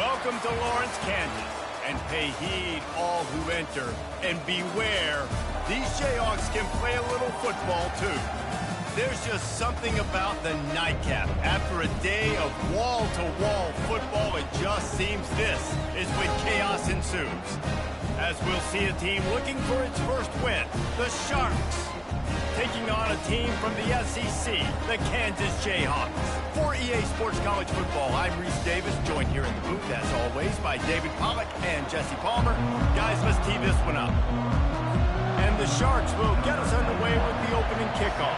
Welcome to Lawrence, Kansas, and pay heed all who enter, and beware, these Jayhawks can play a little football too. There's just something about the nightcap. After a day of wall-to-wall football, it just seems this is when chaos ensues. As we'll see a team looking for its first win, the Sharks, taking on a team from the SEC, the Kansas Jayhawks. For EA Sports College Football, I'm Reese Davis, joined here in the booth, as always, by David Pollack and Jesse Palmer. Guys, let's tee this one up. And the Sharks will get us underway with the opening kickoff.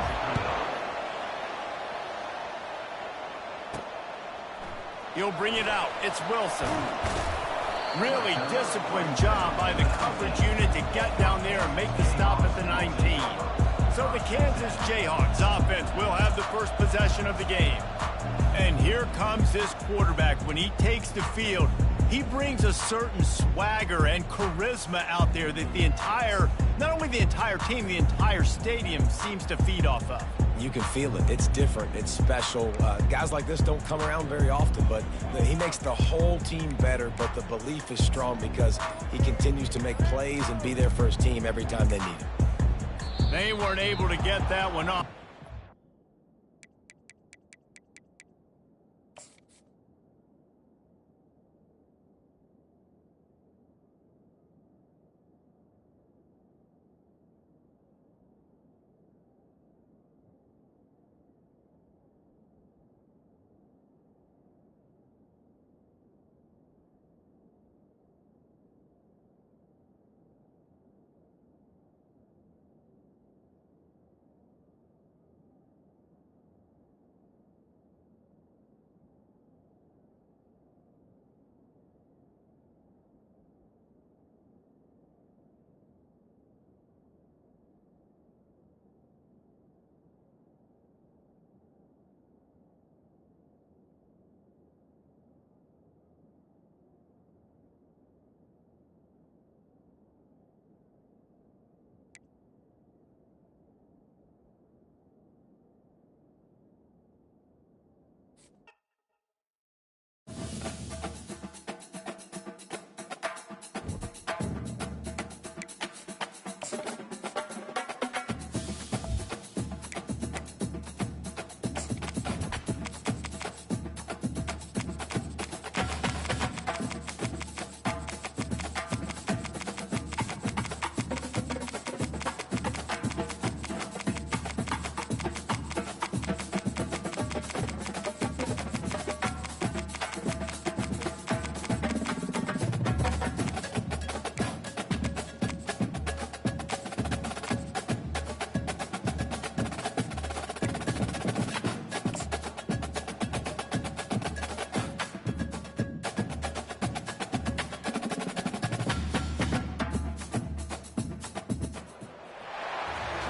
He'll bring it out. It's Wilson. Really disciplined job by the coverage unit to get down there and make the stop at the 19. So the Kansas Jayhawks offense will have the first possession of the game. And here comes this quarterback. When he takes the field, he brings a certain swagger and charisma out there that not only the entire team, the entire stadium seems to feed off of. You can feel it. It's different. It's special. Guys like this don't come around very often, but he makes the whole team better, but the belief is strong because he continues to make plays and be there for his team every time they need him. They weren't able to get that one off.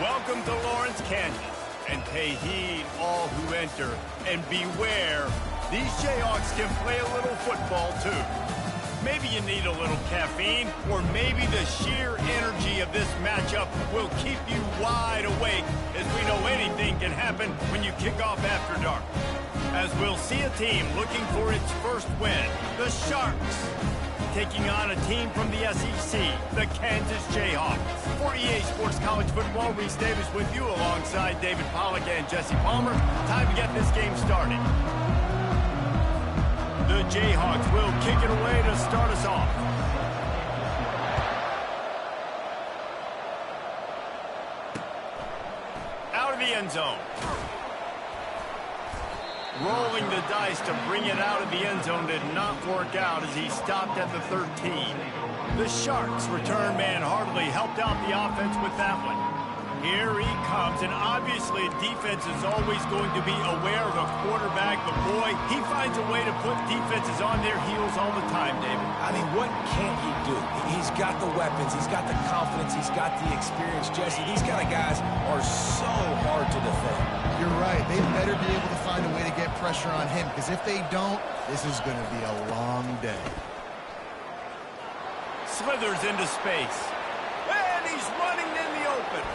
Welcome to Lawrence, Kansas, and pay heed all who enter, and beware, these Jayhawks can play a little football too. Maybe you need a little caffeine, or maybe the sheer energy of this matchup will keep you wide awake, as we know anything can happen when you kick off after dark. As we'll see a team looking for its first win, the Sharks, taking on a team from the SEC, the Kansas Jayhawks. For EA Sports College Football, Reese Davis with you alongside David Pollack and Jesse Palmer. Time to get this game started. The Jayhawks will kick it away to start us off. Out of the end zone. Rolling the dice to bring it out of the end zone did not work out as he stopped at the 13. The Sharks return man hardly helped out the offense with that one. Here he comes, and obviously defense is always going to be aware of a quarterback, but boy, he finds a way to put defenses on their heels all the time, David. I mean, what can't he do? He's got the weapons, he's got the confidence, he's got the experience. Jesse, these kind of guys are so hard to defend. You're right. They better be able to find a way to get pressure on him, because if they don't, this is going to be a long day. Slithers into space. And he's running in the open.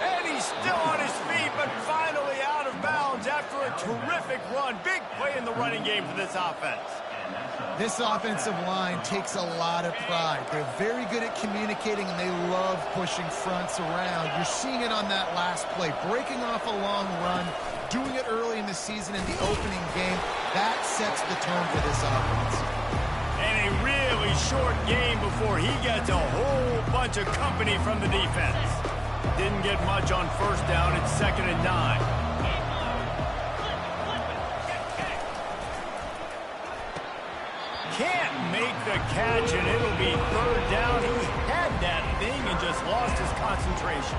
And he's still on his feet, but finally out of bounds after a terrific run. Big play in the running game for this offense. This offensive line takes a lot of pride. They're very good at communicating, and they love pushing fronts around. You're seeing it on that last play, breaking off a long run, doing it early in the season in the opening game. That sets the tone for this offense. And a really short game before he gets a whole bunch of company from the defense. Didn't get much on first down. It's 2nd and 9. Can't make the catch, and it'll be 3rd down. He had that thing and just lost his concentration.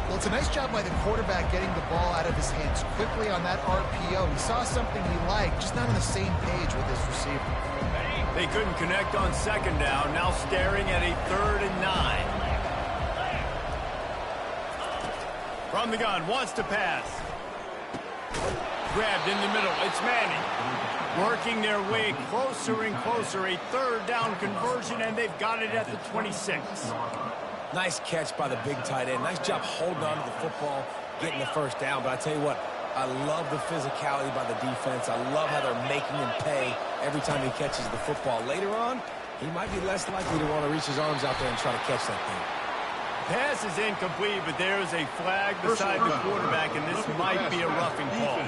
Well, it's a nice job by the quarterback getting the ball out of his hands quickly on that RPO. He saw something he liked, just not on the same page with his receiver. They couldn't connect on 2nd down. Now staring at a 3rd and 9. From the gun, wants to pass. Grabbed in the middle. It's Manning. Working their way closer and closer. A 3rd down conversion, and they've got it at the 26. Nice catch by the big tight end. Nice job holding on to the football, getting the first down. But I tell you what, I love the physicality by the defense. I love how they're making him pay every time he catches the football. Later on, he might be less likely to want to reach his arms out there and try to catch that thing. Pass is incomplete, but there is a flag beside the quarterback, and this might be a roughing call.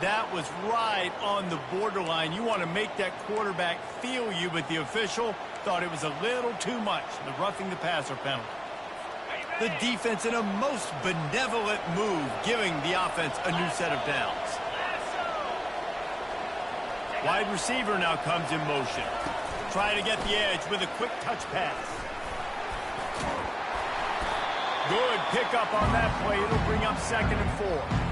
That was right on the borderline. You want to make that quarterback feel you, but the official thought it was a little too much. The roughing the passer penalty. The defense in a most benevolent move, giving the offense a new set of downs. Wide receiver now comes in motion. Try to get the edge with a quick touch pass. Good pickup on that play. It'll bring up 2nd and 4.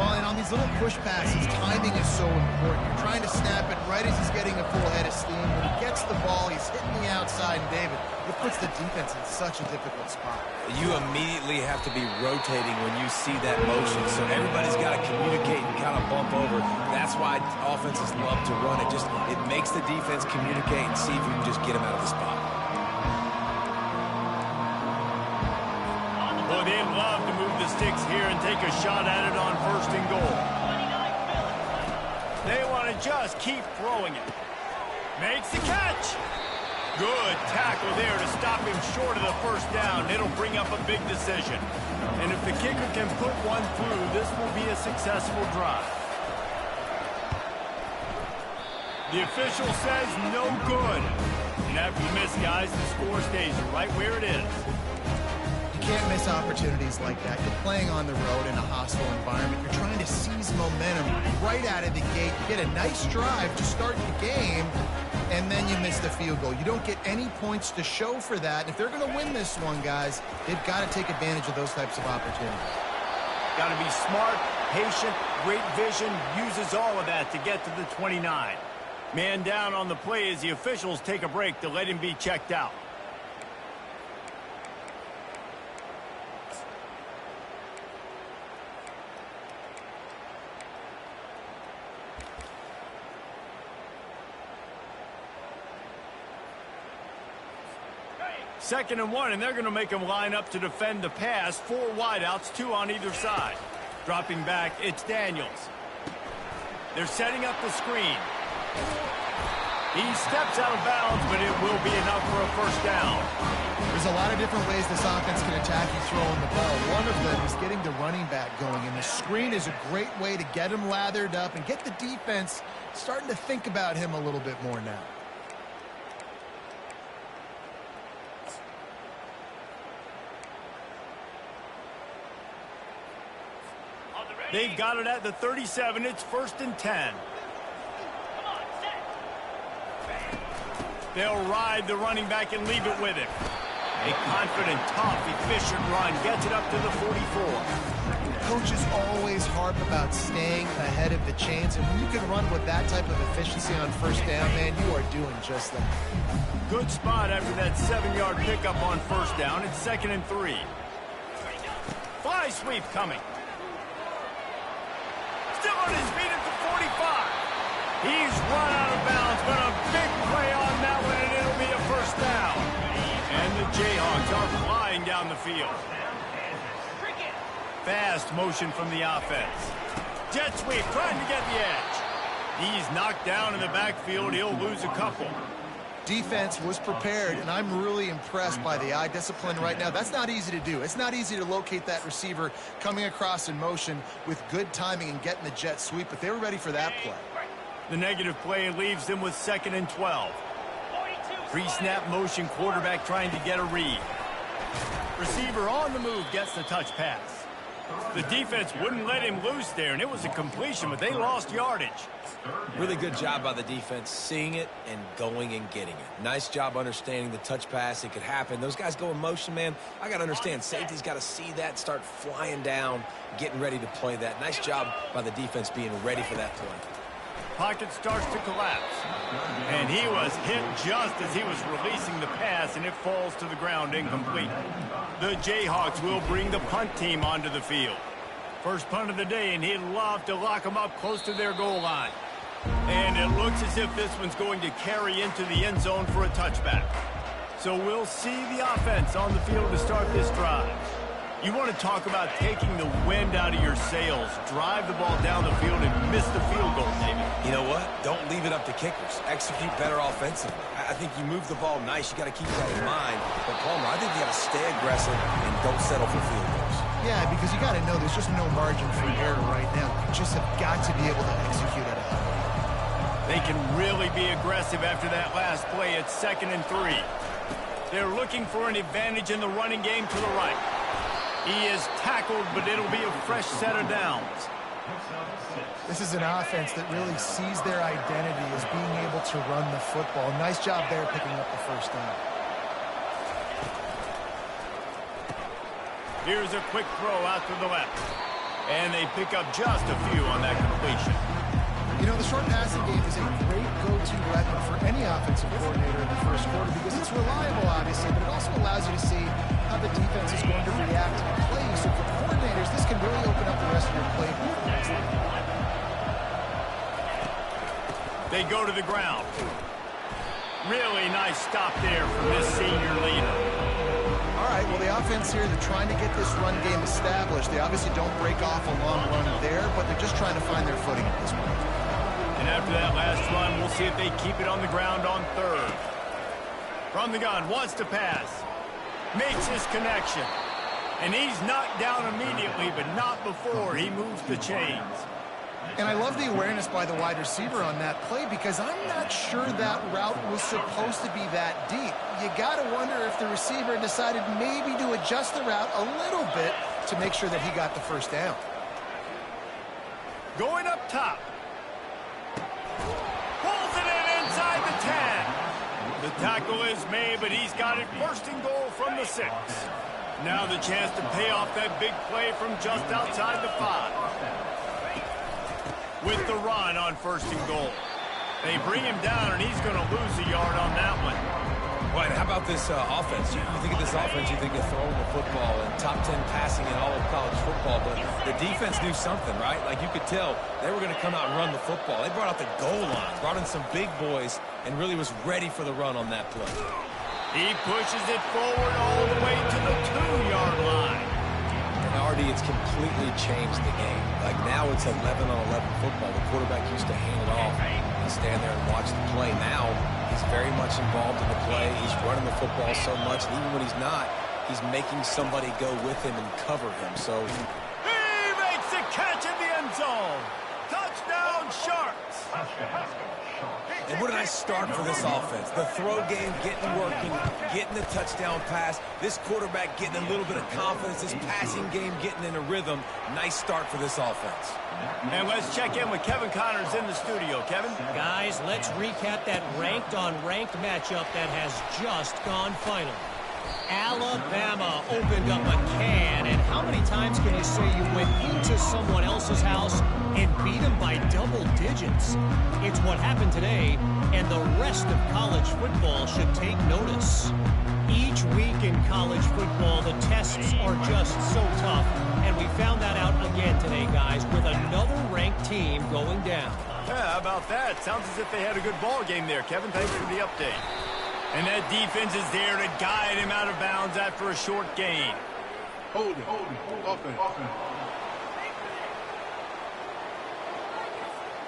Well, and on these little push passes, timing is so important. You're trying to snap it right as he's getting a full head of steam. When he gets the ball, he's hitting the outside, and David, it puts the defense in such a difficult spot. You immediately have to be rotating when you see that motion, so everybody's got to communicate and kind of bump over. That's why offenses love to run it. It makes the defense communicate and see if you can just get him out of the spot. Well, they'd love to move the sticks here and take a shot at it on 1st and goal. They want to just keep throwing it. Makes the catch. Good tackle there to stop him short of the 1st down. It'll bring up a big decision. And if the kicker can put one through, this will be a successful drive. The official says no good. And after you miss, guys, the score stays right where it is. Can't miss opportunities like that. You're playing on the road in a hostile environment. You're trying to seize momentum right out of the gate. You get a nice drive to start the game, and then you miss the field goal. You don't get any points to show for that. And if they're going to win this one, guys, they've got to take advantage of those types of opportunities. Got to be smart, patient, great vision, uses all of that to get to the 29. Man down on the play as the officials take a break to let him be checked out. Second and 1, and they're going to make him line up to defend the pass. 4 wideouts, 2 on either side. Dropping back, it's Daniels. They're setting up the screen. He steps out of bounds, but it will be enough for a 1st down. There's a lot of different ways this offense can attack you throwing the ball. One of them is getting the running back going, and the screen is a great way to get him lathered up and get the defense starting to think about him a little bit more now. They've got it at the 37. It's 1st and 10. They'll ride the running back and leave it with him. A confident, tough, efficient run gets it up to the 44. Coaches always harp about staying ahead of the chains, and when you can run with that type of efficiency on 1st down, man, you are doing just that. Good spot after that 7-yard pickup on 1st down. It's 2nd and 3. Fly sweep coming. Still on his feet at the 45. He's run out of bounds, but a big play on that one, and it'll be a 1st down. And the Jayhawks are flying down the field. Fast motion from the offense. jet sweep, trying to get the edge. He's knocked down in the backfield. He'll lose a couple. Defense was prepared, and I'm really impressed by the eye discipline right now. That's not easy to do. It's not easy to locate that receiver coming across in motion with good timing and getting the jet sweep, but they were ready for that play. The negative play leaves them with 2nd and 12. Pre-snap motion, quarterback trying to get a read. Receiver on the move gets the touch pass. The defense wouldn't let him loose there, and it was a completion, but they lost yardage. Really good job by the defense, seeing it and going and getting it. Nice job understanding the touch pass. It could happen. Those guys go in motion, man. I got to understand, safety's got to see that, start flying down, getting ready to play that. Nice job by the defense being ready for that play. Pocket starts to collapse. And he was hit just as he was releasing the pass, and it falls to the ground incomplete. The Jayhawks will bring the punt team onto the field. First punt of the day, and he'd love to lock them up close to their goal line. And it looks as if this one's going to carry into the end zone for a touchback. So we'll see the offense on the field to start this drive. You want to talk about taking the wind out of your sails. Drive the ball down the field and miss the field goal, David. You know what? Don't leave it up to kickers. Execute better offensively. I think you move the ball nice. You got to keep that in mind. But, Palmer, I think you got to stay aggressive and don't settle for field goals. Yeah, because you got to know there's just no margin for error right now. You just have got to be able to execute it out. They can really be aggressive after that last play. It's 2nd and 3. They're looking for an advantage in the running game to the right. He is tackled, but it'll be a fresh set of downs. This is an offense that really sees their identity as being able to run the football. Nice job there picking up the first down. Here's a quick throw out to the left. And they pick up just a few on that completion. You know, the short passing game is a great go-to weapon for any offensive coordinator in the first quarter because it's reliable, obviously, but it also allows you to see how the defense is going to react to plays. So for coordinators, this can really open up the rest of your playbook. They go to the ground. Really nice stop there from this senior leader. All right, well, the offense here, they're trying to get this run game established. They obviously don't break off a long run there, but they're just trying to find their footing at this point. And after that last run, we'll see if they keep it on the ground on 3rd. From the gun, wants to pass. Makes his connection. And he's knocked down immediately, but not before he moves the chains. And I love the awareness by the wide receiver on that play because I'm not sure that route was supposed to be that deep. You got to wonder if the receiver decided maybe to adjust the route a little bit to make sure that he got the first down. Going up top. Pulls it in inside the 10. The tackle is made, but he's got it 1st and goal from the 6. Now the chance to pay off that big play from just outside the 5. With the run on 1st and goal. They bring him down, and he's going to lose a yard on that one. Well, how about this offense? You think of this offense, you think of throwing the football and top 10 passing in all of college football, but the defense knew something, right? Like you could tell they were going to come out and run the football. They brought out the goal line, brought in some big boys, and really was ready for the run on that play. He pushes it forward all the way to the 2-yard line. Already, it's completely changed the game. Like now it's 11-on-11 football. The quarterback used to hand it off and stand there and watch the play. Now he's very much involved in the play. He's running the football so much, and even when he's not, he's making somebody go with him and cover him. So he makes a catch in the end zone. Touchdown, Sharks. And what a nice start for this offense. The throw game getting working, getting the touchdown pass. This quarterback getting a little bit of confidence. This passing game getting in a rhythm. Nice start for this offense. And let's check in with Kevin Connors in the studio. Kevin? Guys, let's recap that ranked-on-ranked matchup that has just gone final. Alabama opened up a can, and how many times can you say you went into someone else's house and beat them by double digits? It's what happened today, and the rest of college football should take notice. Each week in college football, the tests are just so tough, and we found that out again today, guys, with another ranked team going down. Yeah, how about that? Sounds as if they had a good ball game there, Kevin. Thanks for the update. And that defense is there to guide him out of bounds after a short gain. Hold it. Offense.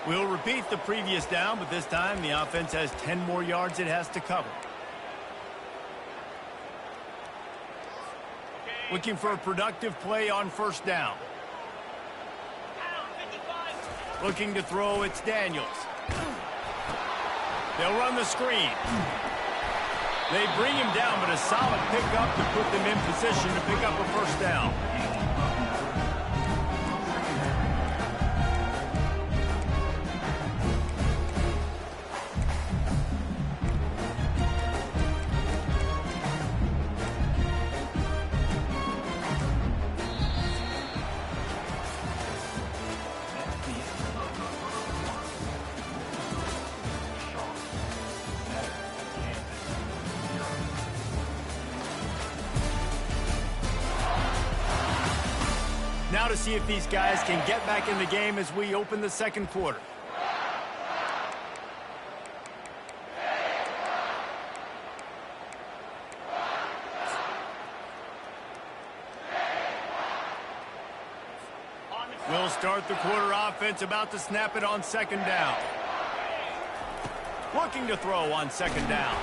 We'll repeat the previous down, but this time the offense has 10 more yards it has to cover. Looking for a productive play on first down. Looking to throw, it's Daniels. They'll run the screen. They bring him down, but a solid pickup to put them in position to pick up a first down. Now to see if these guys can get back in the game as we open the second quarter. We'll start the quarter offense, about to snap it on second down. Looking to throw on second down.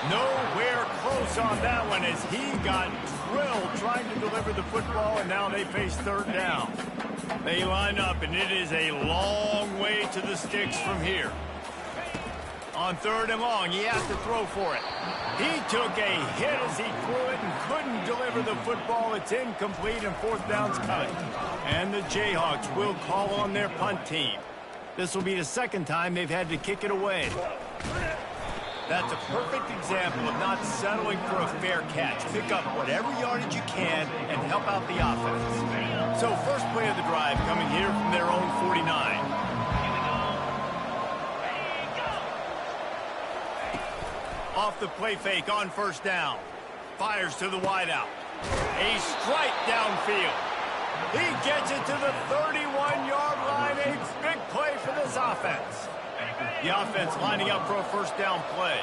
Nowhere close on that one as he got drilled trying to deliver the football, and now they face third down. They line up, and it is a long way to the sticks from here. On third and long, he has to throw for it. He took a hit as he threw it and couldn't deliver the football. It's incomplete, and fourth down's coming. And the Jayhawks will call on their punt team. This will be the second time they've had to kick it away. That's a perfect example of not settling for a fair catch. Pick up whatever yardage you can and help out the offense. So first play of the drive coming here from their own 49. Off the play fake on first down. Fires to the wideout. A strike downfield. He gets it to the 31-yard line. A big play for this offense. The offense lining up for a first down play.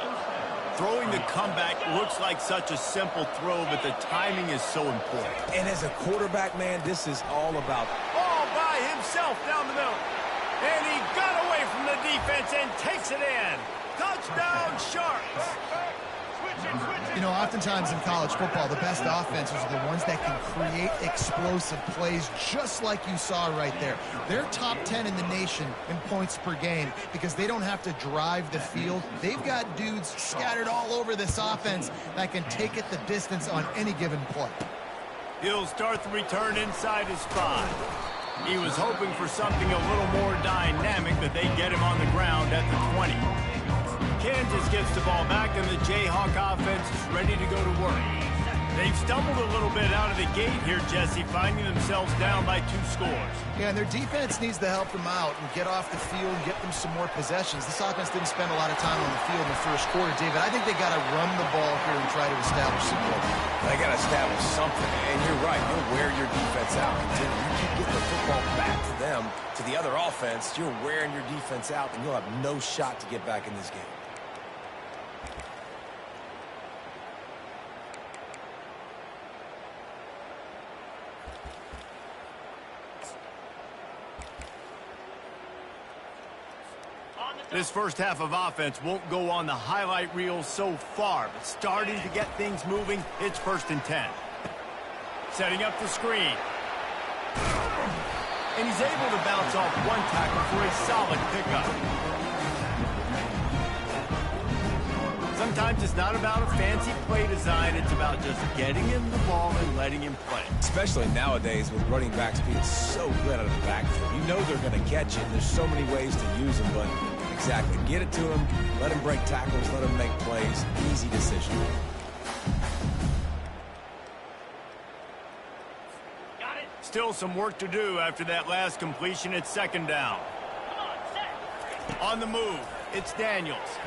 Throwing the comeback looks like such a simple throw, but the timing is so important. And as a quarterback, man, this is all about... All by himself down the middle. And he got away from the defense and takes it in. Touchdown, Sharks. You know, oftentimes in college football, the best offenses are the ones that can create explosive plays, just like you saw right there. They're top 10 in the nation in points per game because they don't have to drive the field. They've got dudes scattered all over this offense that can take it the distance on any given play. He'll start the return inside his 5. He was hoping for something a little more dynamic, but they get him on the ground at the 20. Kansas gets the ball back, and the Jayhawk offense is ready to go to work. They've stumbled a little bit out of the gate here, Jesse, finding themselves down by 2 scores. Yeah, and their defense needs to help them out and get off the field and get them some more possessions. This offense didn't spend a lot of time on the field in the first quarter, David. I think they got to run the ball here and try to establish some goals. They got to establish something, and you're right. You'll wear your defense out. Until you keep getting the football back to them, to the other offense, you're wearing your defense out, and you'll have no shot to get back in this game. This first half of offense won't go on the highlight reel so far, but starting to get things moving, it's 1st and 10. Setting up the screen. And he's able to bounce off one tackle for a solid pickup. Sometimes it's not about a fancy play design, it's about just getting him the ball and letting him play. Especially nowadays with running backs being so good out of the backfield. You know they're going to catch it. There's so many ways to use them, but exactly. Get it to him, let him break tackles, let him make plays. Easy decision. Still some work to do after that last completion at second down. On the move, it's Daniels.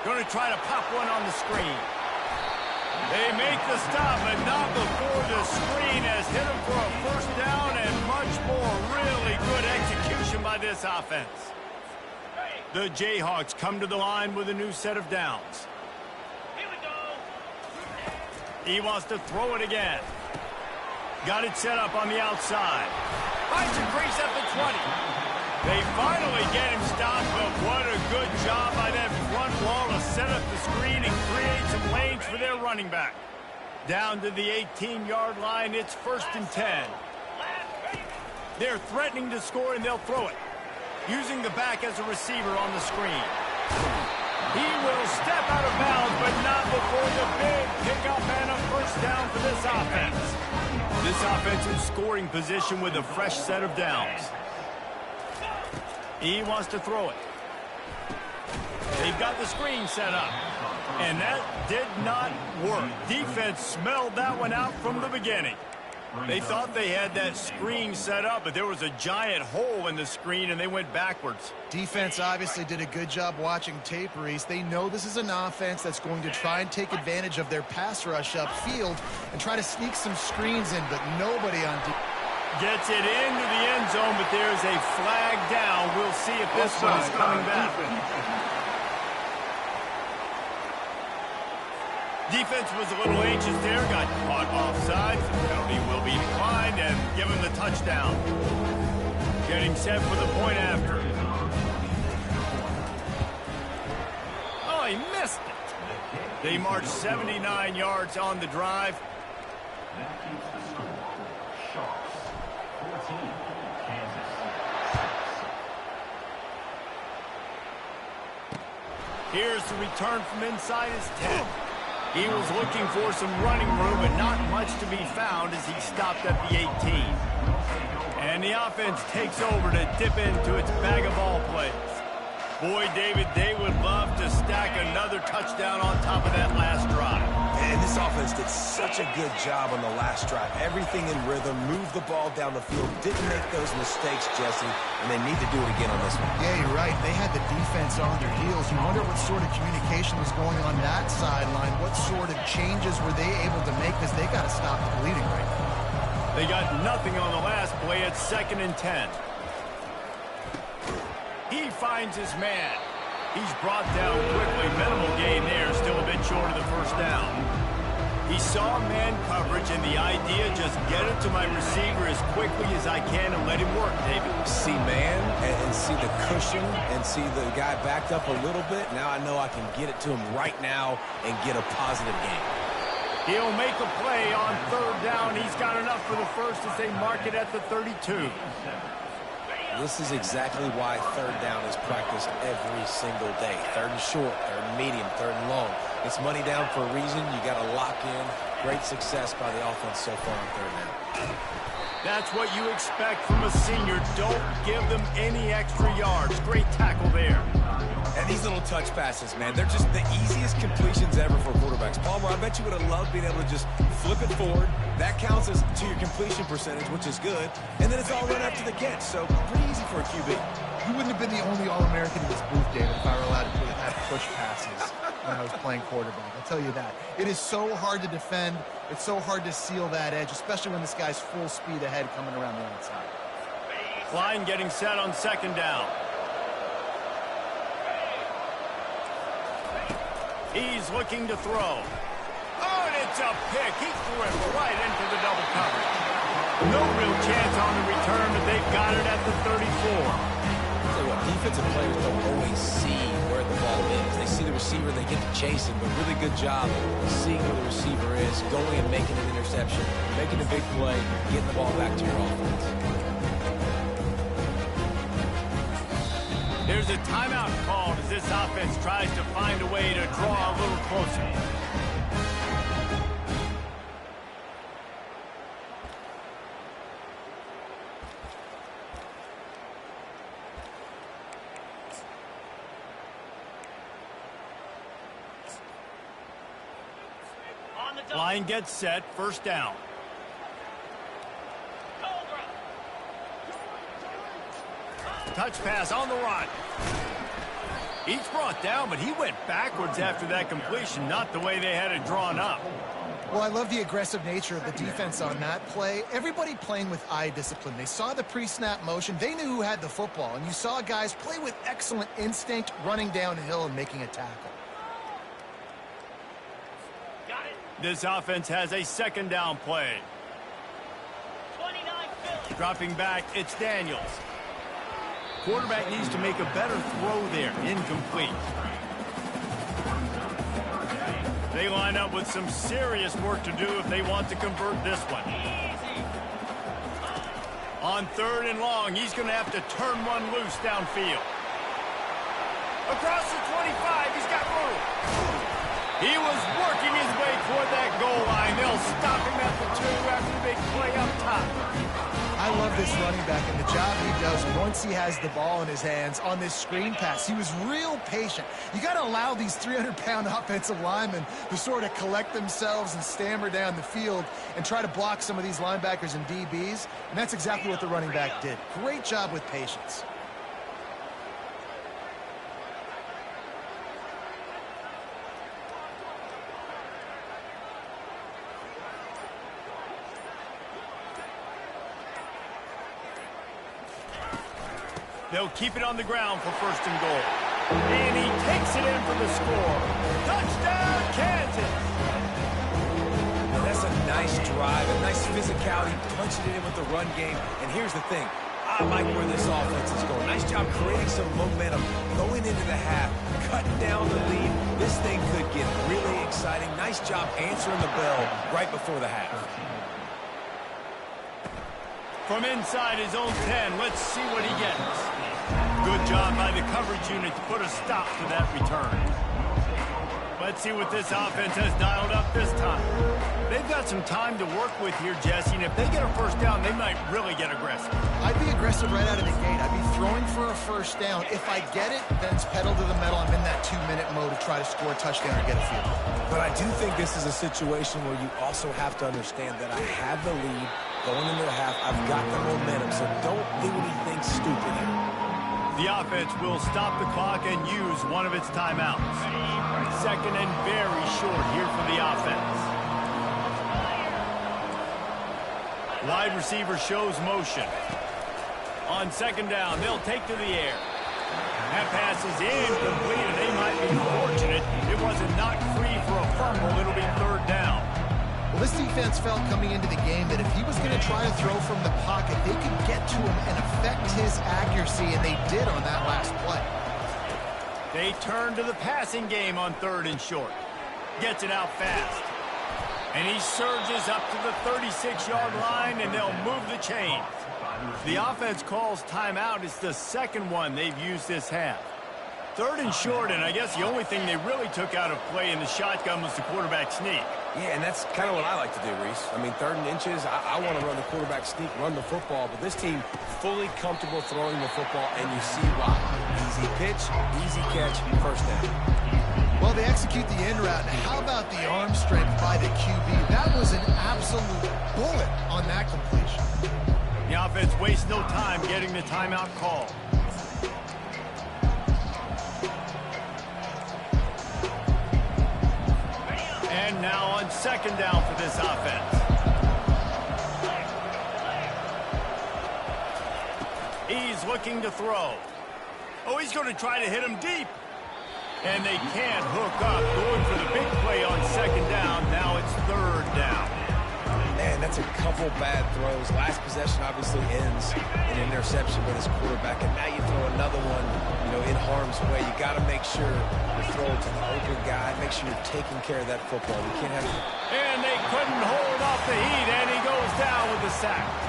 Going to try to pop one on the screen. They make the stop, but not before the screen has hit him for a first down and much more. Really good execution by this offense. The Jayhawks come to the line with a new set of downs. Here we go. He wants to throw it again. Got it set up on the outside. Finds a crease at the 20. They finally get him stopped, but what a good job by that front wall to set up the screen and create some lanes for their running back. Down to the 18-yard line, it's 1st and 10. They're threatening to score, and they'll throw it. Using the back as a receiver on the screen. He will step out of bounds, but not before the big pickup and a first down for this offense. This offense in scoring position with a fresh set of downs. He wants to throw it. They've got the screen set up. And that did not work. Defense smelled that one out from the beginning. They thought they had that screen set up, but there was a giant hole in the screen, and they went backwards. Defense obviously did a good job watching tape, Reese. They know this is an offense that's going to try and take advantage of their pass rush upfield and try to sneak some screens in, but nobody on defense. Gets it into the end zone, but there's a flag down. We'll see if this one's coming back. Defense was a little anxious there, got caught offside. Penalty will be declined and give him the touchdown. Getting set for the point after. Oh, he missed it. They marched 79 yards on the drive. That keeps the score. Sharks 14, Kansas 6. Here's the return from inside his 10. He was looking for some running room, but not much to be found as he stopped at the 18. And the offense takes over to dip into its bag of ball plays. Boy, David, they would love to stack another touchdown on top of that last drive. And this offense did such a good job on the last drive. Everything in rhythm, moved the ball down the field, didn't make those mistakes, Jesse, and they need to do it again on this one. Yeah, you're right. They had the defense on their heels. You wonder what sort of communication was going on that sideline. What sort of changes were they able to make, because they got to stop the bleeding right now. They got nothing on the last play. It's 2nd and 10. He finds his man. He's brought down quickly. Minimal gain there, still a bit short of the first down. He saw man coverage, and the idea, just get it to my receiver as quickly as I can and let him work, David. See man and see the cushion and see the guy backed up a little bit. Now I know I can get it to him right now and get a positive gain. He'll make a play on 3rd down. He's got enough for the first as they mark it at the 32. This is exactly why 3rd down is practiced every single day. 3rd and short, 3rd and medium, 3rd and long. It's money down for a reason. You got to lock in. Great success by the offense so far on 3rd down. That's what you expect from a senior. Don't give them any extra yards. Great tackle there. And these little touch passes, man, they're just the easiest completions ever for quarterbacks. Palmer, I bet you would have loved being able to just flip it forward. That counts as to your completion percentage, which is good. And then it's all run after the catch, so pretty easy for a QB. You wouldn't have been the only All-American in this booth, David, if I were allowed to have push passes when I was playing quarterback. I'll tell you that. It is so hard to defend. It's so hard to seal that edge, especially when this guy's full speed ahead coming around the outside. Line getting set on 2nd down. He's looking to throw. Oh, and it's a pick. He threw it right into the double coverage. No real chance on the return, but they've got it at the 34. So what, defensive players don't always see where the ball is. They see the receiver, they get to chase him, but really good job seeing where the receiver is, going and making an interception, making a big play, getting the ball back to your offense. There's a timeout called as this offense tries to find a way to draw a little closer. Line gets set, 1st down. Touch pass on the run. He's brought down, but he went backwards after that completion, not the way they had it drawn up. Well, I love the aggressive nature of the defense on that play. Everybody playing with eye discipline. They saw the pre-snap motion. They knew who had the football, and you saw guys play with excellent instinct, running downhill and making a tackle. Got it. This offense has a 2nd down play. 29 Philly. Dropping back, it's Daniels. quarterback needs to make a better throw there. Incomplete. They line up with some serious work to do if they want to convert this one. On 3rd and long, he's going to have to turn one loose downfield. Across the 25, he's got room. He was working his way toward that goal line. They'll stop him at the 2 after the big play up top. I love this running back and the job he does once he has the ball in his hands on this screen pass. He was real patient. You got to allow these 300-pound offensive linemen to sort of collect themselves and stammer down the field and try to block some of these linebackers and DBs, and that's exactly what the running back did. Great job with patience. They'll keep it on the ground for 1st and goal. And he takes it in for the score. Touchdown, Kansas! That's a nice drive, a nice physicality, punching it in with the run game. And here's the thing. I like where this offense is going. Nice job creating some momentum, going into the half, cutting down the lead. This thing could get really exciting. Nice job answering the bell right before the half. From inside his own 10, let's see what he gets. Good job by the coverage unit to put a stop to that return. Let's see what this offense has dialed up this time. They've got some time to work with here, Jesse, and if they get a 1st down, they might really get aggressive. I'd be aggressive right out of the gate. I'd be throwing for a 1st down. If I get it, then it's pedal to the metal. I'm in that 2-minute mode to try to score a touchdown or get a field goal. But I do think this is a situation where you also have to understand that I have the lead going into the half. I've got the momentum, so don't do anything stupid here. The offense will stop the clock and use one of its timeouts. 2nd and very short here for the offense. Wide receiver shows motion. On 2nd down, they'll take to the air. That pass is incomplete, and they might be fortunate it wasn't knocked free for a fumble. It'll be 3rd down. Well, this defense felt coming into the game that if he was going to try to throw from the pocket, they could get to him and affect his accuracy, and they did on that last play. They turn to the passing game on 3rd and short. Gets it out fast. And he surges up to the 36-yard line, and they'll move the chains. The offense calls timeout. It's the 2nd one they've used this half. 3rd and short, and I guess the only thing they really took out of play in the shotgun was the quarterback sneak. Yeah, and that's kind of what I like to do, Reese. I mean, 3rd and inches, I want to run the quarterback sneak, run the football, but this team fully comfortable throwing the football, and you see why. Easy pitch, easy catch, 1st down. Well, they execute the end route. Now, how about the arm strength by the QB? That was an absolute bullet on that completion. The offense wastes no time getting the timeout called. And now on 2nd down for this offense. He's looking to throw. Oh, he's going to try to hit him deep. And they can't hook up. Going for the big play on 2nd down. Now it's 3rd down. Man, that's a couple bad throws. Last possession obviously ends in an interception by this quarterback, and now you throw another one, in harm's way. You got to make sure you throw it to the open guy. Make sure you're taking care of that football. You can't have. And they couldn't hold off the heat, and he goes down with the sack.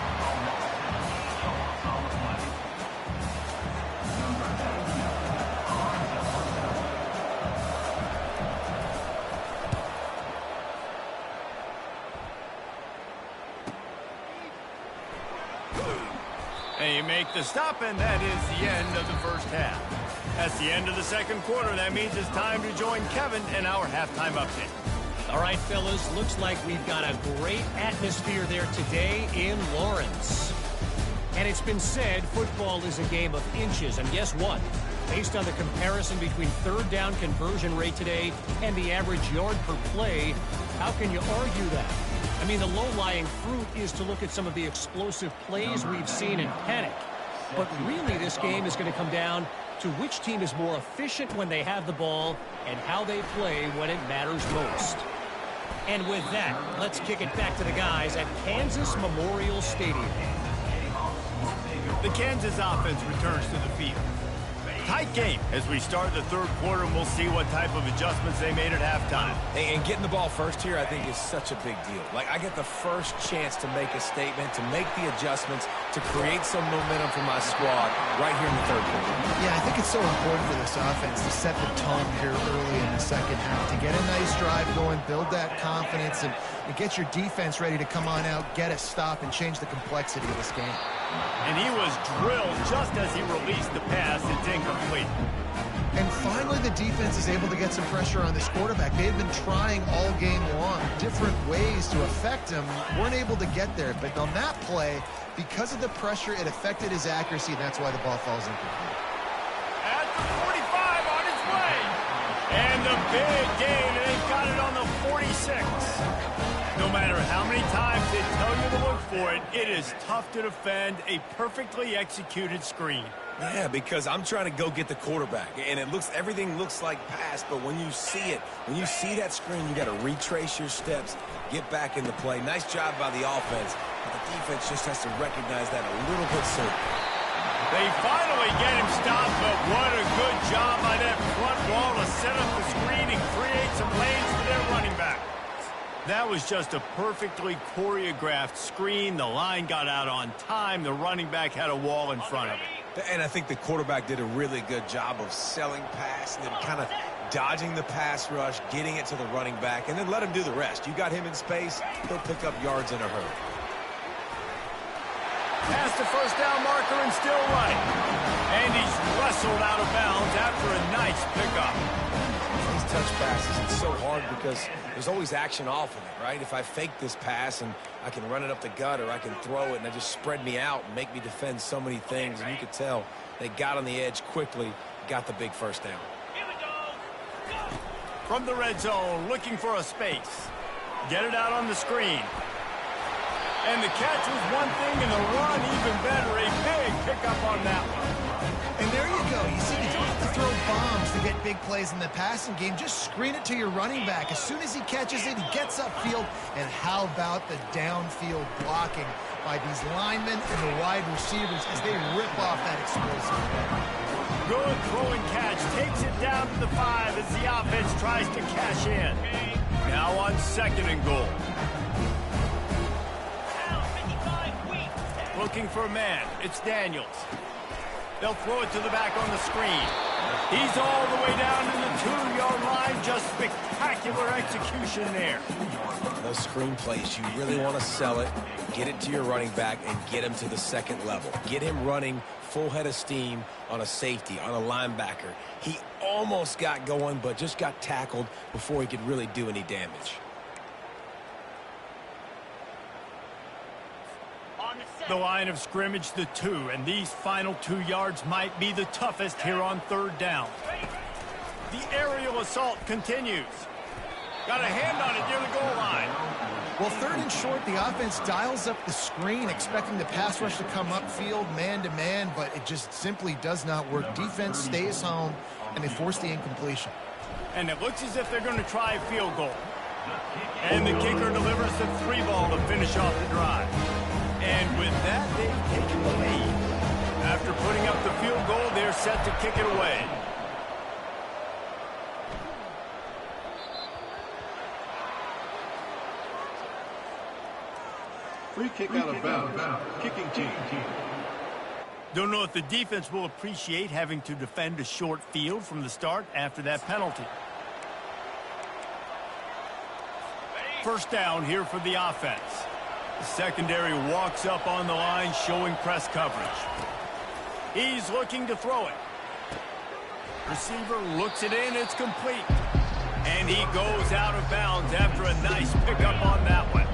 They make the stop, and that is the end of the 1st half. That's the end of the 2nd quarter. That means it's time to join Kevin in our halftime update. All right, fellas, looks like we've got a great atmosphere there today in Lawrence. And it's been said football is a game of inches, and guess what? Based on the comparison between 3rd down conversion rate today and the average yard per play, how can you argue that? I mean, the low-lying fruit is to look at some of the explosive plays we've seen in panic. But really, this game is going to come down to which team is more efficient when they have the ball and how they play when it matters most. And with that, let's kick it back to the guys at Kansas Memorial Stadium. The Kansas offense returns to the field. Tight game as we start the third quarter, and we'll see what type of adjustments they made at halftime. And getting the ball first here, I think, is such a big deal. Like, I get the first chance to make a statement, to make the adjustments, to create some momentum for my squad right here in the third quarter. Yeah, I think it's so important for this offense to set the tone here early in the second half, to get a nice drive going, build that confidence, and get your defense ready to come on out, get a stop, and change the complexity of this game. And he was drilled just as he released the pass. It's incomplete. And finally, the defense is able to get some pressure on this quarterback. They've been trying all game long, different ways to affect him. Weren't able to get there. But on that play, because of the pressure, it affected his accuracy, and that's why the ball falls incomplete. At the 45 on his way. And the big gain, and they've got it on the 46. No matter how many times they tell you to look for it, it is tough to defend a perfectly executed screen. Yeah, because I'm trying to go get the quarterback, and everything looks like pass, but when you see it, when you see that screen, you got to retrace your steps, get back in the play. Nice job by the offense, but the defense just has to recognize that a little bit sooner. They finally get him stopped, but what a good job by that front wall to set up the screen and create some lanes for their running back. That was just a perfectly choreographed screen. The line got out on time. The running back had a wall in front of it. And I think the quarterback did a really good job of selling pass and then kind of dodging the pass rush, getting it to the running back, and then let him do the rest. You got him in space, he'll pick up yards in a hurry. Past the first down marker and still running. And he's wrestled out of bounds after a nice pickup. These touch passes, it's so hard because there's always action off of it, right? If I fake this pass and I can run it up the gut or I can throw it and they just spread me out and make me defend so many things, and you could tell they got on the edge quickly, got the big first down. From the red zone, looking for a space. Get it out on the screen. And the catch was one thing, and the run even better. A big pickup on that one. And there you go. You see, you don't have to throw bombs to get big plays in the passing game. Just screen it to your running back. As soon as he catches it, he gets upfield. And how about the downfield blocking by these linemen and the wide receivers as they rip off that explosive play. Good throw and catch. Takes it down to the 5 as the offense tries to cash in. Now on 2nd and goal. Looking for a man. It's Daniels. They'll throw it to the back on the screen. He's all the way down to the 2-yard line. Just spectacular execution there. Those screen plays, you really want to sell it, get it to your running back, and get him to the second level. Get him running full head of steam on a safety, on a linebacker. He almost got going, but just got tackled before he could really do any damage. The line of scrimmage, the 2, and these final 2 yards might be the toughest here on 3rd down. The aerial assault continues. Got a hand on it near the goal line. Well, 3rd and short, the offense dials up the screen, expecting the pass rush to come upfield man-to-man, but it just simply does not work. Defense stays home, and they force the incompletion. And it looks as if they're going to try a field goal. And the kicker delivers the 3-ball to finish off the drive. And with that, they've taken the lead. After putting up the field goal, they're set to kick it away. Free kick out of bounds. Kicking team. Don't know if the defense will appreciate having to defend a short field from the start after that penalty. First down here for the offense. The secondary walks up on the line, showing press coverage. He's looking to throw it. Receiver looks it in. It's complete. And he goes out of bounds after a nice pickup on that one.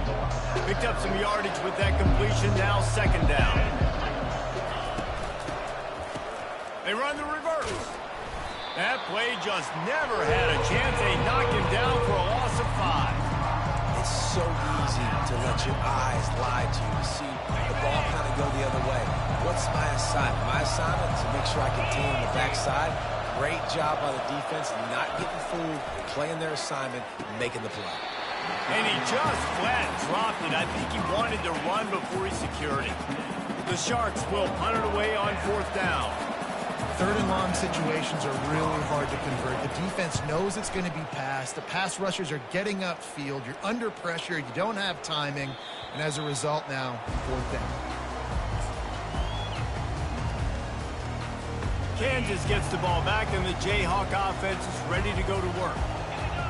Picked up some yardage with that completion. Now 2nd down. They run the reverse. That play just never had a chance. They knock him down for a loss of 5. So easy to let your eyes lie to you. See the ball kind of go the other way. What's my assignment? My assignment is to make sure I contain the backside. Great job by the defense, not getting fooled, playing their assignment, making the play. And he just flat dropped it. I think he wanted to run before he secured it. The Sharks will punt it away on 4th down. Third and long situations are really hard to convert. The defense knows it's going to be passed. The pass rushers are getting upfield. You're under pressure. You don't have timing. And as a result now, 4th down. Kansas gets the ball back, and the Jayhawk offense is ready to go to work.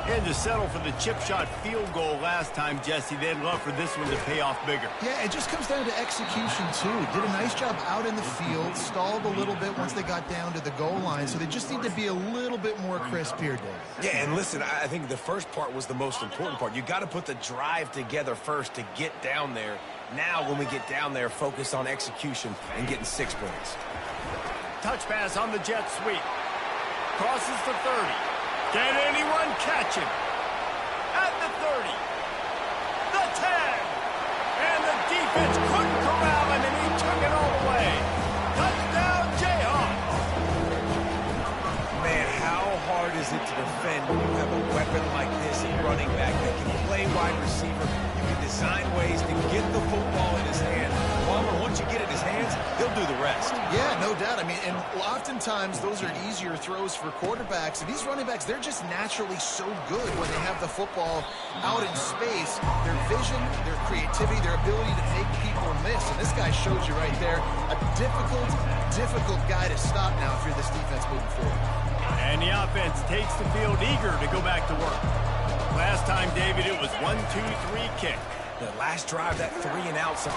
And to settle for the chip shot field goal last time, Jesse, they'd love for this one to pay off bigger. Yeah, it just comes down to execution, too. Did a nice job out in the field, stalled a little bit once they got down to the goal line, so they just need to be a little bit more crisp here, Dave. Yeah, and listen, I think the first part was the most important part. You got to put the drive together first to get down there. Now, when we get down there, focus on execution and getting 6 points. Touch pass on the jet sweep. Crosses the 30. Can anyone catch him? At the 30. The 10. And the defense couldn't corral him, and he took it all the way. Touchdown, Jayhawks. Man, how hard is it to defend when you have a weapon like this in running back that can play wide receiver? You can design ways to get the football in his hand. Once you get it in his hands, he'll do the rest. Yeah, no doubt. I mean, and oftentimes those are easier throws for quarterbacks. And these running backs, they're just naturally so good when they have the football out in space. Their vision, their creativity, their ability to make people miss. And this guy shows you right there a difficult guy to stop now if you're this defense moving forward. And the offense takes the field eager to go back to work. Last time, David, it was 1-2-3 kick. The last drive, that 3 and out. And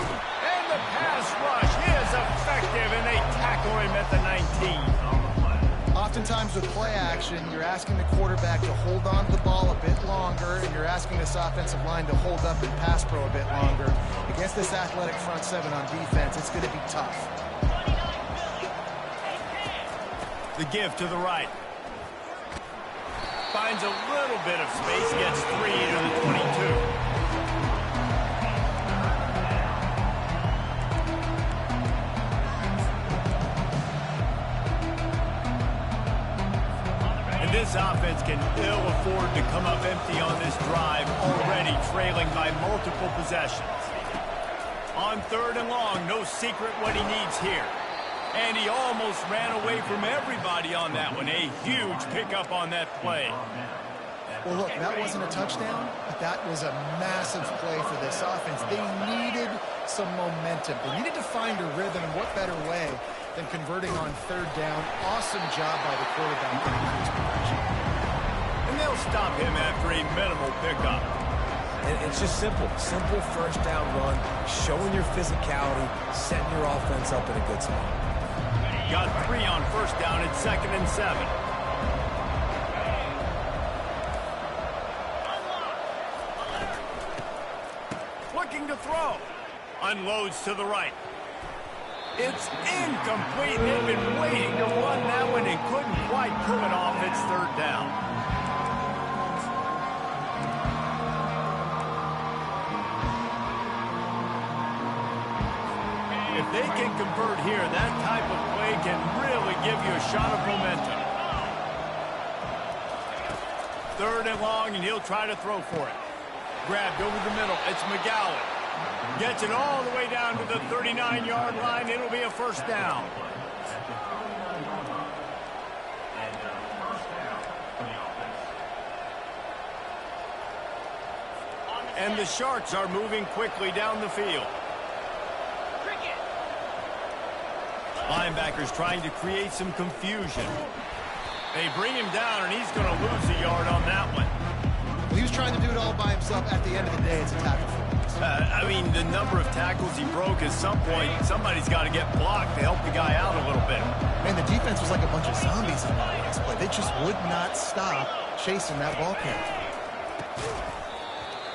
the pass rush is effective, and they tackle him at the 19. Oftentimes with play action, you're asking the quarterback to hold on to the ball a bit longer, and you're asking this offensive line to hold up and pass pro a bit longer. Against this athletic front seven on defense, it's going to be tough. The give to the right. Finds a little bit of space, gets 3 to the 22. This offense can ill afford to come up empty on this drive, already trailing by multiple possessions. On 3rd and long, no secret what he needs here. And he almost ran away from everybody on that one. A huge pickup on that play. Well, look, that wasn't a touchdown, but that was a massive play for this offense. They needed some momentum. They needed to find a rhythm, and what better way than converting on 3rd down. Awesome job by the quarterback getting out his progression. And they'll stop him after a minimal pickup. And it's just simple 1st down run, showing your physicality, setting your offense up in a good spot. Got 3 on 1st down at 2nd and 7. Looking to throw. Unloads to the right. It's incomplete. They've been waiting to run that one and couldn't quite pull it off. It's 3rd down. If they can convert here, that type of play can really give you a shot of momentum. 3rd and long, and he'll try to throw for it. Grabbed over the middle. It's McGowan. Gets it all the way down to the 39-yard line. It'll be a 1st down. And the Sharks are moving quickly down the field. Linebackers trying to create some confusion. They bring him down, and he's going to lose a yard on that one. Well, he was trying to do it all by himself. At the end of the day, it's a tackle for him. I mean, the number of tackles he broke, at some point, somebody's got to get blocked to help the guy out a little bit. Man, the defense was like a bunch of zombies on that last play. They just would not stop chasing that ball carrier.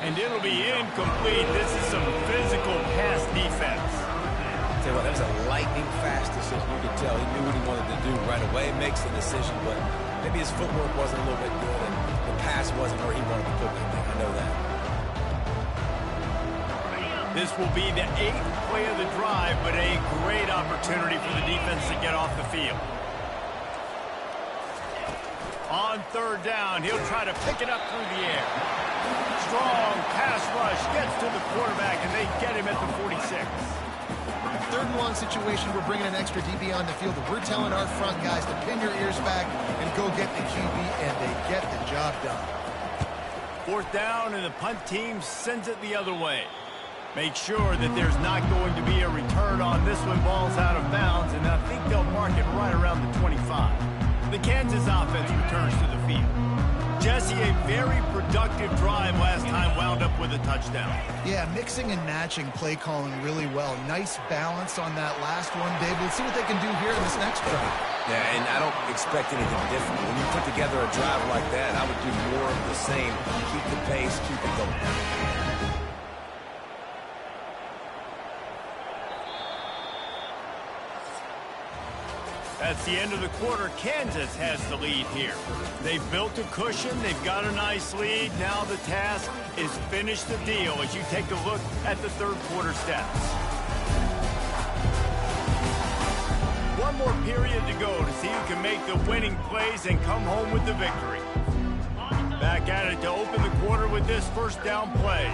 And it'll be incomplete. This is some physical pass defense. Tell you what, that was a lightning-fast decision. You could tell he knew what he wanted to do right away. Makes the decision, but maybe his footwork wasn't a little bit good, and the pass wasn't where he wanted to put it. I know that. This will be the 8th play of the drive, but a great opportunity for the defense to get off the field. On 3rd down, he'll try to pick it up through the air. Strong pass rush gets to the quarterback, and they get him at the 46. Third and long situation, we're bringing an extra DB on the field. We're telling our front guys to pin your ears back and go get the QB, and they get the job done. Fourth down, and the punt team sends it the other way. Make sure that there's not going to be a return on this when ball's out of bounds, and I think they'll mark it right around the 25. The Kansas offense returns to the field. Jesse, a very productive drive last time wound up with a touchdown. Yeah, mixing and matching play calling really well. Nice balance on that last one, David. Let's see what they can do here in this next drive. Yeah, and I don't expect anything different. When you put together a drive like that, I would do more of the same. Keep the pace, keep it going. That's the end of the quarter. Kansas has the lead here. They've built a cushion. They've got a nice lead. Now the task is finish the deal as you take a look at the third quarter stats. One more period to go to see who can make the winning plays and come home with the victory. Back at it to open the quarter with this first down play.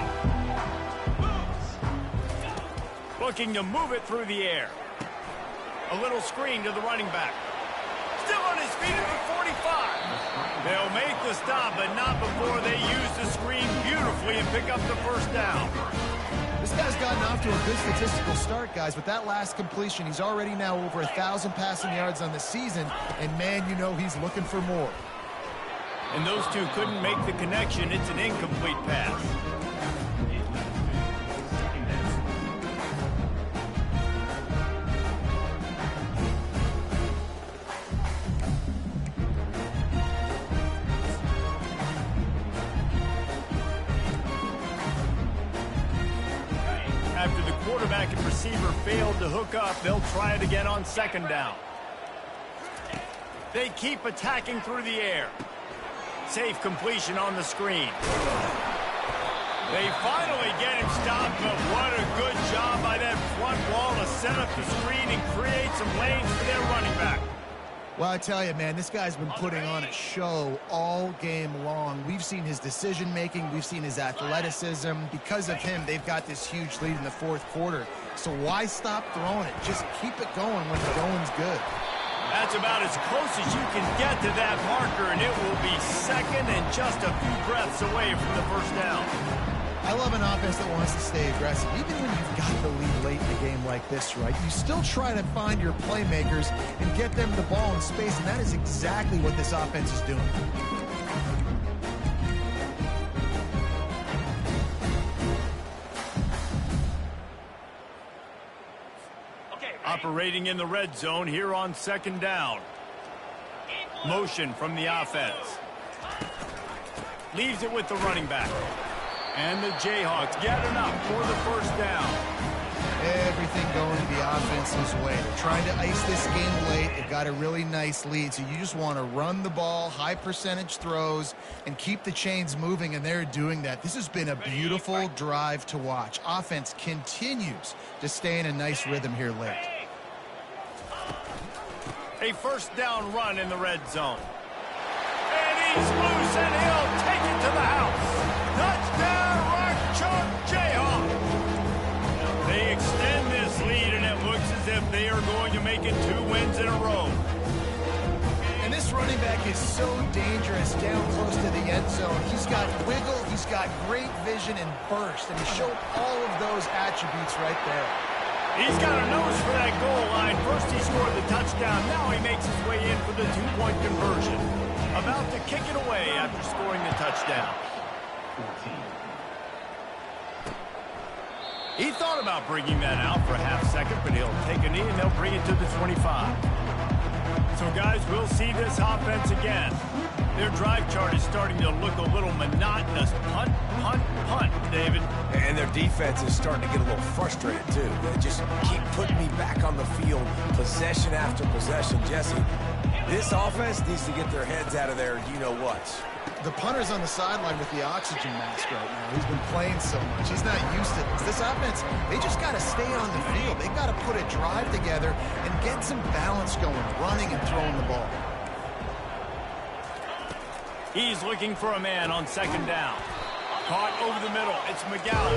Looking to move it through the air. A little screen to the running back. Still on his feet at the 45. They'll make the stop, but not before they use the screen beautifully and pick up the first down. This guy's gotten off to a good statistical start, guys. With that last completion, he's already now over 1,000 passing yards on the season, and man, you know he's looking for more. And those two couldn't make the connection. It's an incomplete pass. After the quarterback and receiver failed to hook up, they'll try it again on second down. They keep attacking through the air. Safe completion on the screen. They finally get him stopped, but what a good job by that front wall to set up the screen and create some lanes for their running back. Well, I tell you, man, this guy's been putting on a show all game long. We've seen his decision-making. We've seen his athleticism. Because of him, they've got this huge lead in the fourth quarter. So why stop throwing it? Just keep it going when the going's good. That's about as close as you can get to that marker, and it will be second and just a few breaths away from the first down. I love an offense that wants to stay aggressive. Even when you've got the lead late in a game like this, right, you still try to find your playmakers and get them the ball in space, and that is exactly what this offense is doing. Operating in the red zone here on second down. Motion from the offense. Leaves it with the running back. And the Jayhawks get enough for the first down. Everything going the offense's way. They're trying to ice this game late. They've got a really nice lead, so you just want to run the ball, high percentage throws, and keep the chains moving, and they're doing that. This has been a beautiful drive to watch. Offense continues to stay in a nice rhythm here late. A first down run in the red zone. And he's loose, and he'll take it to the house. Touchdown, Rock Chalk Jayhawk. They extend this lead, and it looks as if they are going to make it 2 wins in a row. And this running back is so dangerous down close to the end zone. He's got wiggle, he's got great vision and burst, and he showed all of those attributes right there. He's got a nose for that goal line. First he scored the touchdown. Now he makes his way in for the 2-point conversion. About to kick it away after scoring the touchdown. He thought about bringing that out for a half second, but he'll take a knee and they'll bring it to the 25. So, guys, we'll see this offense again. Their drive chart is starting to look a little monotonous. Punt, punt, punt, David. And their defense is starting to get a little frustrated, too. They just keep putting me back on the field, possession after possession. Jesse, this offense needs to get their heads out of there, you-know-what. The punter's on the sideline with the oxygen mask right now. He's been playing so much. He's not used to this. This offense, they just got to stay on the field. They've got to put a drive together and get some balance going, running and throwing the ball. He's looking for a man on second down. caught over the middle. It's McGowan.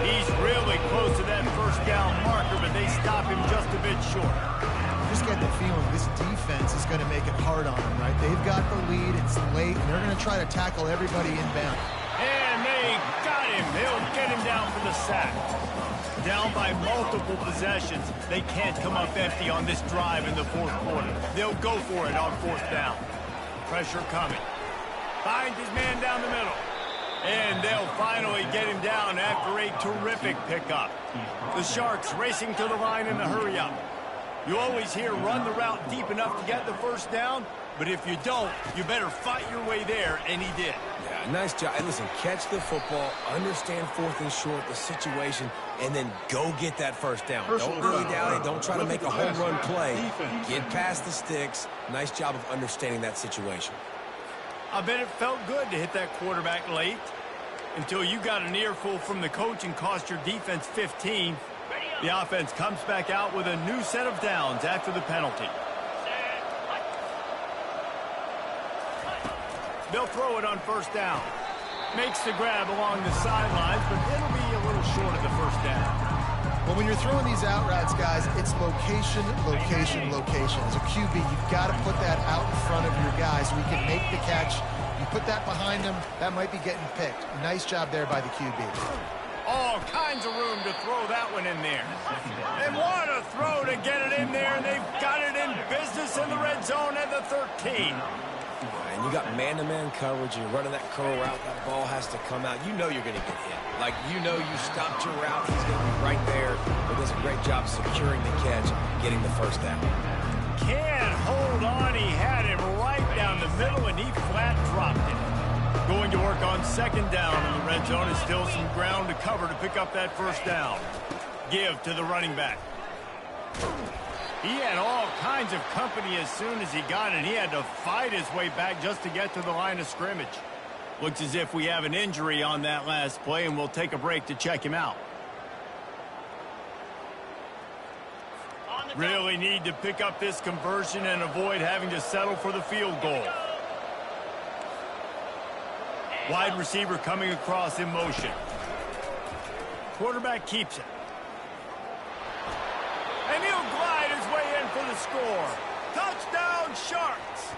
He's really close to that first down marker, but they stop him just a bit short. Just get the feeling this defense is going to make it hard on them, right? They've got the lead. It's late, and they're going to try to tackle everybody inbound. And they got him. They'll get him down for the sack. Down by multiple possessions. They can't come up empty on this drive in the fourth quarter. They'll go for it on fourth down. Pressure coming. Finds his man down the middle. And they'll finally get him down after a terrific pickup. The Sharks racing to the line in a hurry-up. You always hear run the route deep enough to get the first down, but if you don't, you better fight your way there, and he did. Yeah, nice job. And listen, catch the football, understand fourth and short, the situation, and then go get that first down. Don't dilly-dally. Don't try to make a home run play. Get past the sticks. Nice job of understanding that situation. I bet it felt good to hit that quarterback late until you got an earful from the coach and cost your defense 15. The offense comes back out with a new set of downs after the penalty. They'll throw it on first down. Makes the grab along the sidelines, but it'll be a little short of the first down. Well, when you're throwing these out routes, guys, it's location, location, location. As a QB, you've got to put that out in front of your guys so he can make the catch. You put that behind him, that might be getting picked. Nice job there by the QB. All kinds of room to throw that one in there. And what a throw to get it in there, and they've got it in business in the red zone at the 13. And you got man-to-man coverage, and you're running that curl route, that ball has to come out. You know you're going to get hit. Like, you know you stopped your route, he's going to be right there. He does a great job securing the catch, getting the first down. Can't hold on. He had it right down the middle, and he flat dropped it. Going to work on second down in the red zone is still some ground to cover to pick up that first down. Give to the running back. He had all kinds of company as soon as he got it. He had to fight his way back just to get to the line of scrimmage. Looks as if we have an injury on that last play, and we'll take a break to check him out. Really need to pick up this conversion and avoid having to settle for the field goal. Wide receiver coming across in motion. Quarterback keeps it. And he'll glide his way in for the score. Touchdown, Sharks!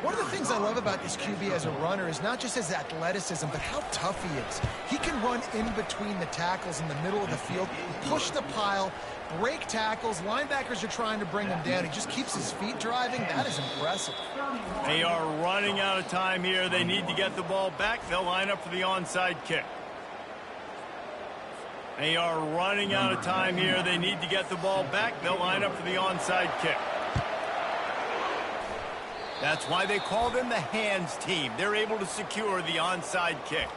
One of the things I love about this QB as a runner is not just his athleticism, but how tough he is. He can run in between the tackles in the middle of the field, push the pile, break tackles. Linebackers are trying to bring him down. He just keeps his feet driving. That is impressive. They are running out of time here. They need to get the ball back. They'll line up for the onside kick. They are running out of time here. They need to get the ball back. They'll line up for the onside kick. That's why they call them the hands team. They're able to secure the onside kick.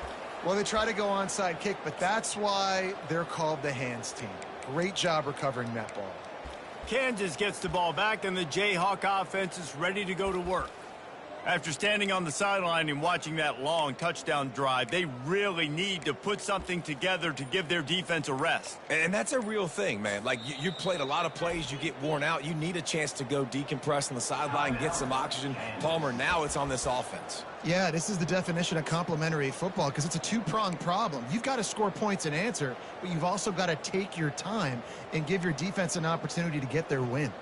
Well, they try to go onside kick, but that's why they're called the hands team. Great job recovering that ball. Kansas gets the ball back, and the Jayhawk offense is ready to go to work. After standing on the sideline and watching that long touchdown drive, they really need to put something together to give their defense a rest. And that's a real thing, man. Like, you played a lot of plays, you get worn out. You need a chance to go decompress on the sideline, get some oxygen. Palmer, now it's on this offense. Yeah, this is the definition of complementary football because it's a two-pronged problem. You've got to score points and answer, but you've also got to take your time and give your defense an opportunity to get their win.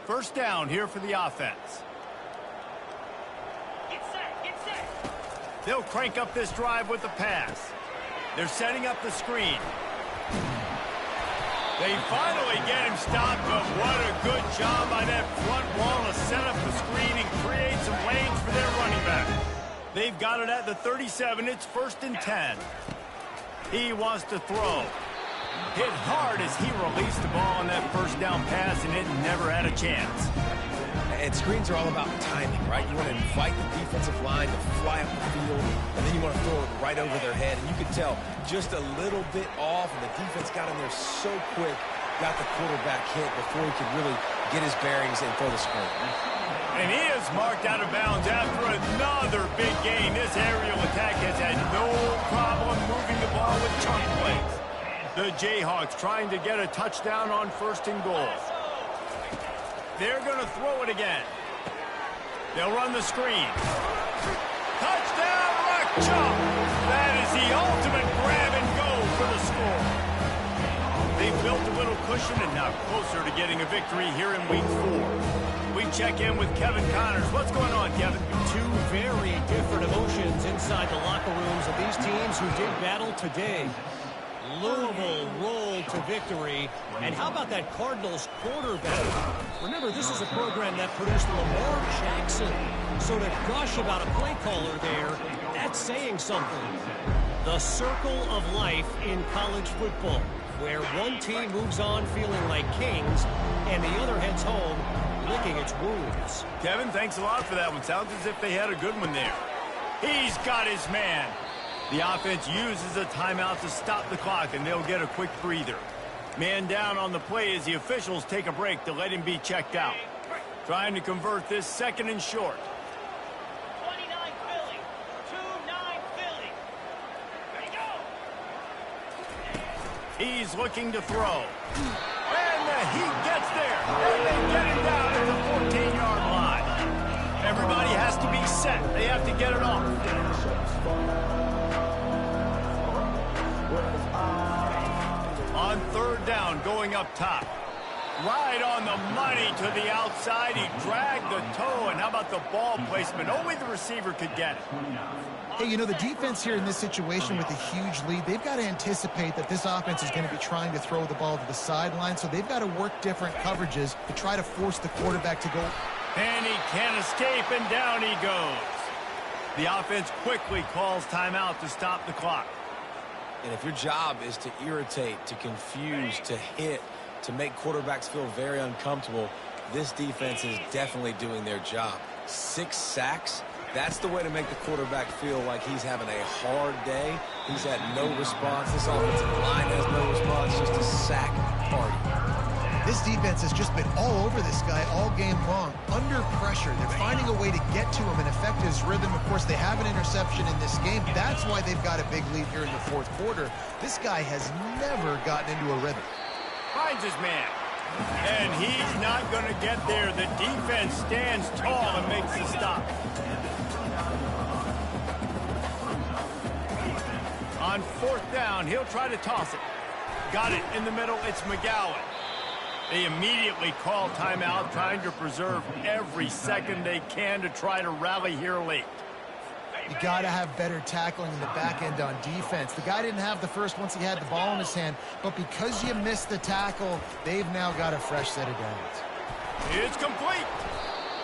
First down here for the offense. Get set. They'll crank up this drive with the pass. They're setting up the screen. They finally get him stopped, but what a good job by that front wall to set up the screen and create some lanes for their running back. They've got it at the 37. It's 1st and 10. He wants to throw. Hit hard as he released the ball on that first down pass, and it never had a chance. And screens are all about timing, right? You want to invite the defensive line to fly up the field, and then you want to throw it right over their head. And you can tell just a little bit off, and the defense got in there so quick, got the quarterback hit before he could really get his bearings and throw the screen. And he is marked out of bounds after another big gain. This aerial attack has had no problem moving the ball with chunk plays. The Jayhawks trying to get a touchdown on 1st and goal. They're going to throw it again. They'll run the screen. Touchdown! Touchdown, Rock Chalk! That is the ultimate grab and go for the score. They built a little cushion and now closer to getting a victory here in Week 4. We check in with Kevin Connors. What's going on, Kevin? Two very different emotions inside the locker rooms of these teams who did battle today. Louisville rolled to victory. And how about that Cardinals quarterback? Remember, this is a program that produced Lamar Jackson. So to gush about a play caller there, that's saying something. The circle of life in college football, where one team moves on feeling like kings and the other heads home licking its wounds. Kevin, thanks a lot for that one. Sounds as if they had a good one there. He's got his man. The offense uses a timeout to stop the clock, and they'll get a quick breather. Man down on the play as the officials take a break to let him be checked out. Trying to convert this second and short. 29 Philly. 2-9 Philly. Ready, go. He's looking to throw. And the heat gets there. And they get him down at the 14-yard line. Everybody has to be set. They have to get it off. On third down, going up top. Right on the money to the outside. He dragged the toe. And how about the ball placement? Only the receiver could get it. Hey, you know, the defense here in this situation with a huge lead, they've got to anticipate that this offense is going to be trying to throw the ball to the sideline, so they've got to work different coverages to try to force the quarterback to go. And he can't escape, and down he goes. The offense quickly calls timeout to stop the clock. And if your job is to irritate, to confuse, to hit, to make quarterbacks feel very uncomfortable, this defense is definitely doing their job. 6 sacks, that's the way to make the quarterback feel like he's having a hard day. He's had no response. This offensive line has no response, just a sack party. This defense has just been all over this guy all game long, under pressure. They're finding a way to get to him and affect his rhythm. Of course, they have an interception in this game. That's why they've got a big lead here in the fourth quarter. This guy has never gotten into a rhythm. Finds his man. And he's not going to get there. The defense stands tall and makes the stop. On fourth down, he'll try to toss it. Got it in the middle. It's McGowan. They immediately call timeout, trying to preserve every second they can to try to rally here late. You got to have better tackling in the back end on defense. The guy didn't have the first once he had the ball in his hand, but because you missed the tackle, they've now got a fresh set of downs. It's complete.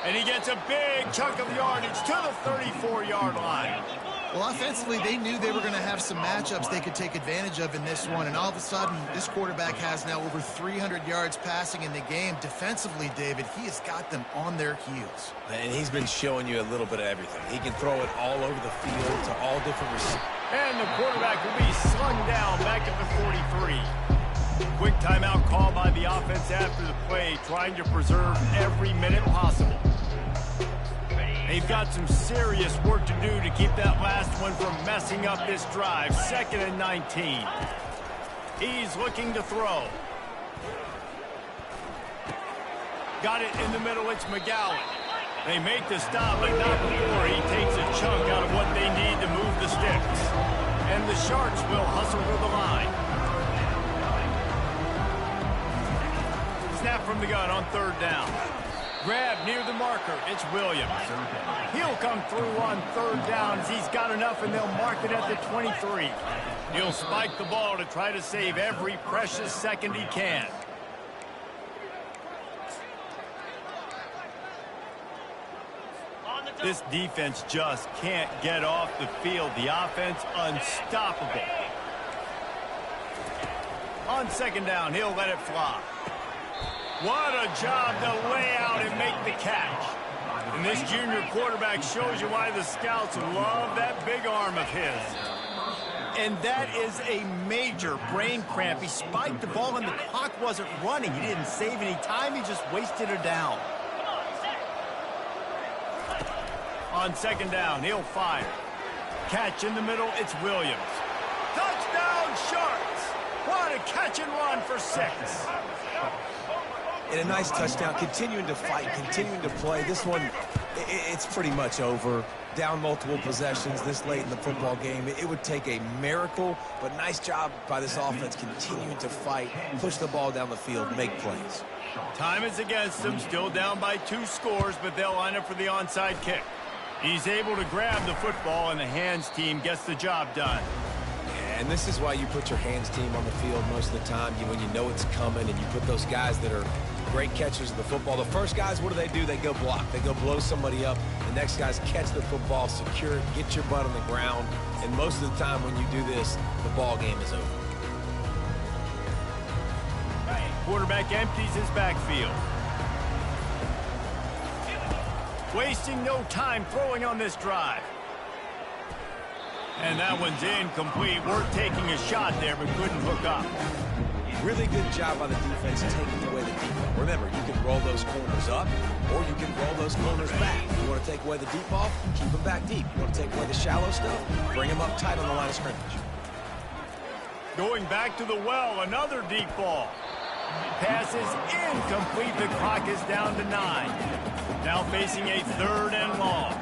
And he gets a big chunk of yardage to the 34-yard line. Well, offensively, they knew they were going to have some matchups they could take advantage of in this one, and all of a sudden, this quarterback has now over 300 yards passing in the game. Defensively, David, he has got them on their heels. And he's been showing you a little bit of everything. He can throw it all over the field to all different receivers. And the quarterback will be slung down back at the 43. Quick timeout call by the offense after the play, trying to preserve every minute possible. They've got some serious work to do to keep that last one from messing up this drive. 2nd and 19. He's looking to throw. Got it in the middle. It's McGowan. They make the stop, but not before he takes a chunk out of what they need to move the sticks. And the Sharks will hustle to the line. Snap from the gun on third down. Grab near the marker. It's Williams. He'll come through on third down as he's got enough, and they'll mark it at the 23. He'll spike the ball to try to save every precious second he can. This defense just can't get off the field. The offense unstoppable. On second down, he'll let it fly. What a job to lay out and make the catch. And this junior quarterback shows you why the scouts love that big arm of his. And that is a major brain cramp. He spiked the ball and the clock wasn't running. He didn't save any time. He just wasted her down. On second down, he'll fire. Catch in the middle, it's Williams. Touchdown, Sharks! What a catch and run for 6. And a nice touchdown, continuing to fight, continuing to play. This one It's pretty much over. Down multiple possessions this late in the football game. It would take a miracle, but nice job by this offense continuing to fight, push the ball down the field, make plays. Time is against them, still down by 2 scores, but they'll line up for the onside kick. He's able to grab the football, and the hands team gets the job done. And this is why you put your hands team on the field most of the time, when you know it's coming, and you put those guys that are great catchers of the football. The first guys, what do? They go block. They go blow somebody up. The next guys catch the football, secure it, get your butt on the ground. And most of the time when you do this, the ball game is over. Quarterback empties his backfield. Wasting no time throwing on this drive. And that one's incomplete. Worth taking a shot there, but couldn't hook up. Really good job by the defense taking away the deep ball. Remember, you can roll those corners up, or you can roll those corners back. You want to take away the deep ball, keep them back deep. You want to take away the shallow stuff, bring them up tight on the line of scrimmage. Going back to the well, another deep ball. Pass is incomplete. The clock is down to 9. Now facing a 3rd and long.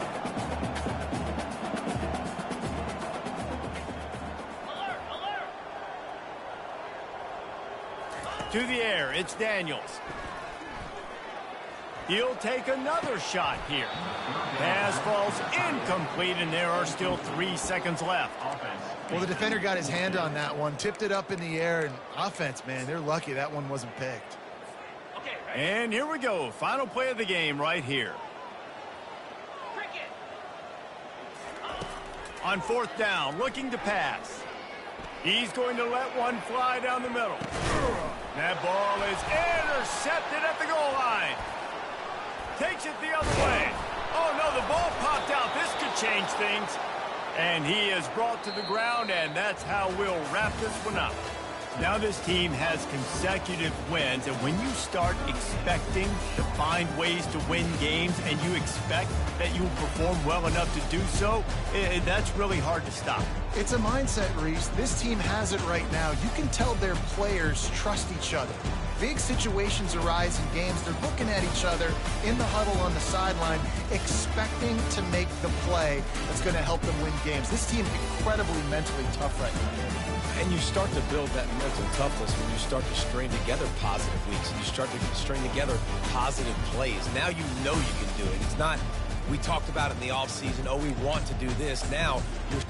To the air, it's Daniels. He'll take another shot here. Pass falls incomplete, and there are still 3 seconds left. Well, the defender got his hand on that one, tipped it up in the air, and offense, man, they're lucky that one wasn't picked. And here we go. Final play of the game right here. On 4th down, looking to pass. He's going to let one fly down the middle. That ball is intercepted at the goal line. Takes it the other way. Oh, no, the ball popped out. This could change things. And he is brought to the ground, and that's how we'll wrap this one up. Now this team has consecutive wins, and when you start expecting to find ways to win games and you expect that you will perform well enough to do so, that's really hard to stop. It's a mindset, Reese. This team has it right now. You can tell their players trust each other. Big situations arise in games. They're looking at each other in the huddle on the sideline, expecting to make the play that's going to help them win games. This team incredibly mentally tough right now. And you start to build that mental toughness when you start to string together positive weeks and you start to string together positive plays. Now you know you can do it. It's not, we talked about it in the offseason, oh, we want to do this. Now you're